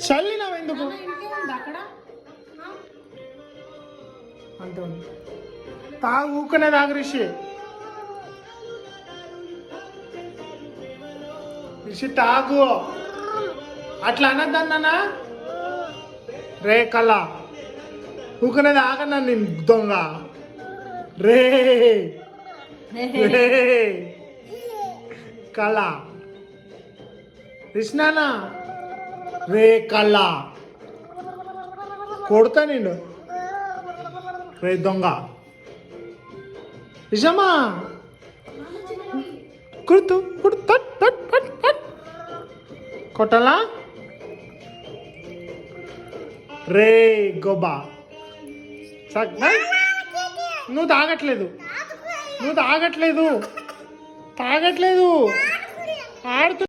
చల్లినావు ఎందుకు అంత తాగు ఊకనే తాగు రిషి రిషి తాగు అట్లా అనద్దన్నా రే కళ ఊకనే తాగన్నా నేను దొంగ రే రే కళ కృష్ణానా రే కళ్ళ కొడతా నేను రే దొంగ నిజమా కుర్తు కుర్తు కొట్టలా రే గోబా నువ్వు తాగట్లేదు తాగట్లేదు ఆడుతు